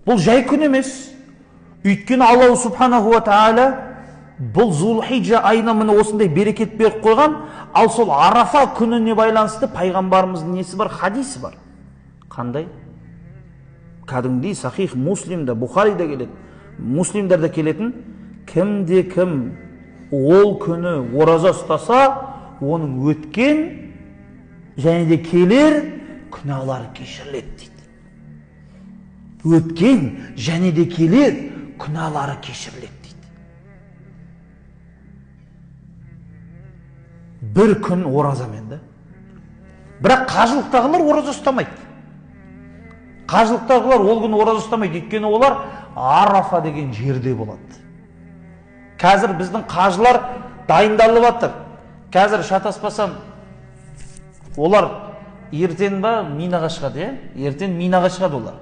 Бұл жай күн емес. Өйткені Аллах субханаху ва тағала бұл Зулхиджа айына міне осындай берекет беріп қойған, ал сол Арафа күніне байланысты пайғамбарымыздың несі бар? Хадисі бар. Қандай? Кәдімгідей Сахих Муслимда, Бухарида келеді, Муслимдарда келетін, кімде кім ол күні ораза ұстаса, оның өткен және де келер күнәлары кешіріледі дейді. Өткен және де келер күнәлары кешіріледі дейді. Бір күн оразамен да. Бірақ қажылықтағылар ораза ұстамайды. Қажылықтағылар ол күн ораза ұстамайды, өйткені олар Арафа деген жерде болады. Қазір біздің қажылар дайындалып жатыр. Қазір шатаспасам, олар ертең ба Минаға шығады, ертең Минаға шығады олар.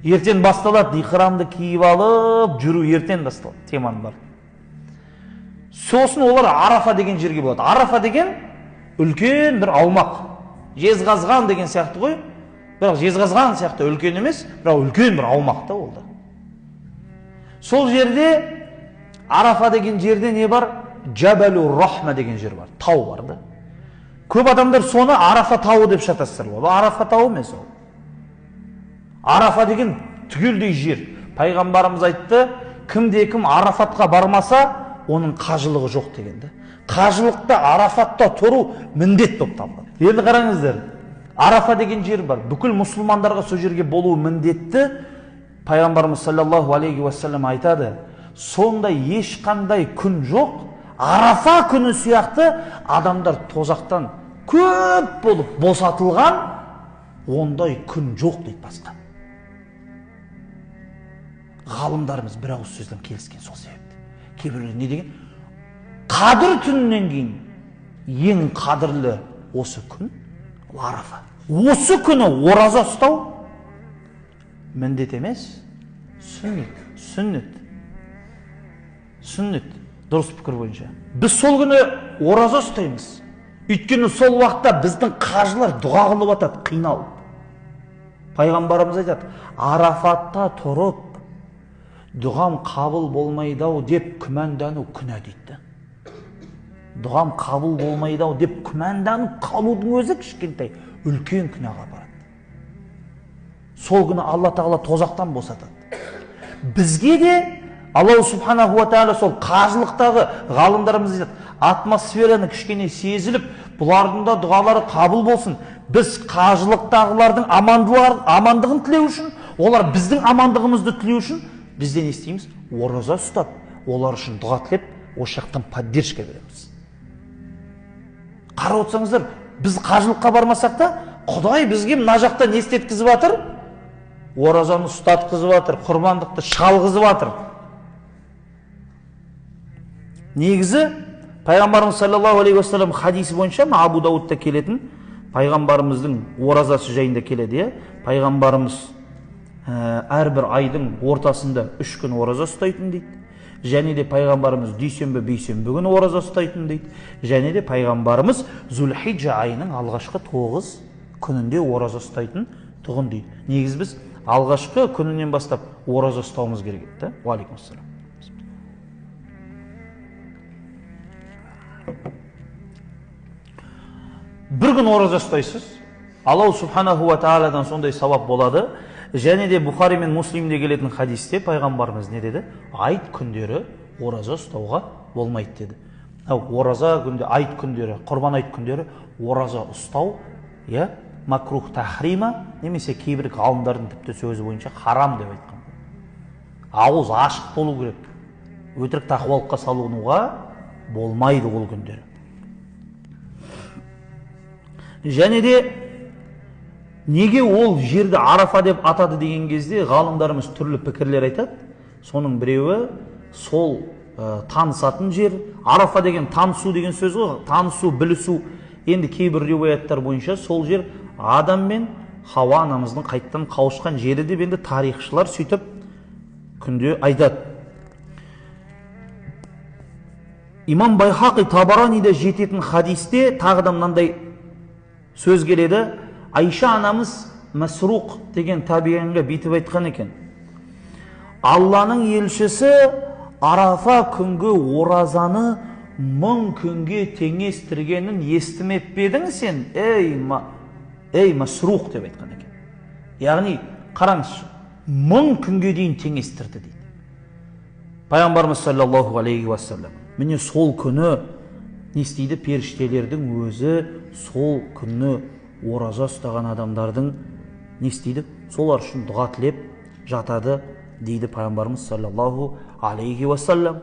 Ертең басталады, ихрамды киіп алып, жүру ертең басталады, теманы бар. Сосын олар Арафа деген жерге болады. Арафа деген үлкен бір аумақ. Жезқазған деген сияқты ғой. Бірақ Жезқазған сияқты үлкен емес, бірақ үлкен бір аумақта олда. Сол жерде, Арафа деген жерде не бар? Джабалу Рахма деген жер бар, тау бар да. Көп адамдар соны Арафа тауы деп шатастырып алады. Арафа тауы емес ол. Арафа деген түгелдей жер. Пайғамбарымыз айтты, кімде-кім Арафатқа бармаса, оның қажылығы жоқ дегенді. Қажылықта Арафатта тұру міндет болып табылады. Енді қараңыздар, Арафа деген жер бар. Бүкіл мұсылмандарға сол жерге болуы міндетті. Пайғамбарымыз саллаллаху алейхи уассалам айтады, сондай ешқандай күн жоқ, Арафа күні сияқты адамдар тозақтан көп болып босатылған, ондай күн жоқ дейді басқа. Ғалымдарымыз бір ауыз сөзден келіскен сол себепті. Кейбіреулер не деген? Қадір түнінен кейін ең қадірлі осы күн Арафа. Осы күні ораза ұстау міндет емес, сүннет. Дұрыс пікір бойынша. Біз сол күні ораза ұстаймыз. Өйткені сол уақытта біздің қажылар дұға қылып жатады, қиналып. Пайғамбарымыз айтады, Арафатта тұрып, дұғам қабыл болмайды-ау деп күмәндану күнә дейді. Дұғам қабыл болмайды-ау деп күмәнданып қалудың өзі кішкентай үлкен күнәға барады. Сол күні Алла тағала тозақтан босатады. Бізге де Аллах субханаху ва тағала сол қажылықтағы ғалымдарымыз айтады, атмосфераны кішкене сезіліп, бұлардың да дұғалары қабыл болсын. Біз қажылықтағылардың амандығын тілеу үшін, олар біздің амандығымызды тілеу үшін, бізден не істейміз? Ораза ұстап, олар үшін дұға тілеп, осы жақтан поддержка береміз. Қарап отырсаңыздар, біз қажылыққа бармасақ та, Құдай бізге мына жақта не істеткізіп жатыр? Оразаны ұстатқызып жатыр, құрбандықты шалғызып жатыр. Негізі, Пайғамбарымыз саллаллаху алейхи уассалам хадисі бойынша, Абу Даудта келетін, Пайғамбарымыздың оразасы жайында келеді. Пайғамбарымыз әрбір айдың ортасында 3 күн ораза ұстайтын дейді. Және де Пайғамбарымыз дүйсенбі күні ораза ұстайтын дейді. Және де Пайғамбарымыз Зулхиджа айының алғашқы 9 күнінде ораза ұстайтын тұғын дейді. Негіз біз алғашқы күнінен бастап ораза ұстауымыз керек еді. Уалейкумассалам. Бір күн ораза ұстайсыз, Аллах субханаху ва тағаладан сондай сауап болады. Және де Бухари мен Муслимде келетін хадисте пайғамбарымыз не деді? Айт күндері ораза ұстауға болмайды деді. Ораза күнде, айт күндері, құрбан айт күндері ораза ұстау, макрух тахрима, немесе кейбір ғалымдардың тіпті сөзі бойынша харам деп айтқан. Ауыз ашық болу керек. Өтірік тақуалыққа салынуға болмайды ол күндері. Және де неге ол жерді Арафа деп атады деген кезде ғалымдарымыз түрлі пікірлер айтады. Соның біреуі сол танысатын жер. Арафа деген танысу деген сөз ғой. Танысу, білісу. Енді кейбір риуаяттар бойынша сол жер Адам мен Хауа анамыздың қайттан қауышқан жері деп енді тарихшылар сөйтіп күнде айтады. Имам Байхақи Табаранида жететін хадисте тағы да мынандай сөз келеді. Айша анамыз Масруқ деген табиғанға бүйтіп айтқан екен. Алланың елшісі Арафа күнгі оразаны 1000 күнге теңестіргенін естімеп пе едің сен? Ей Масруқ деп айтқан екен. Яғни, қараңызшы, 1000 күнге дейін теңестірді дейді. Пайғамбарымыз саллаллаху алейхи уассалам. Міне сол күні не істейді? Періштелердің өзі сол күні ораза ұстаған адамдардың не істейді? Солар үшін дұға тілеп жатады дейді пайғамбарымыз саллаллаху алейхи уассалам.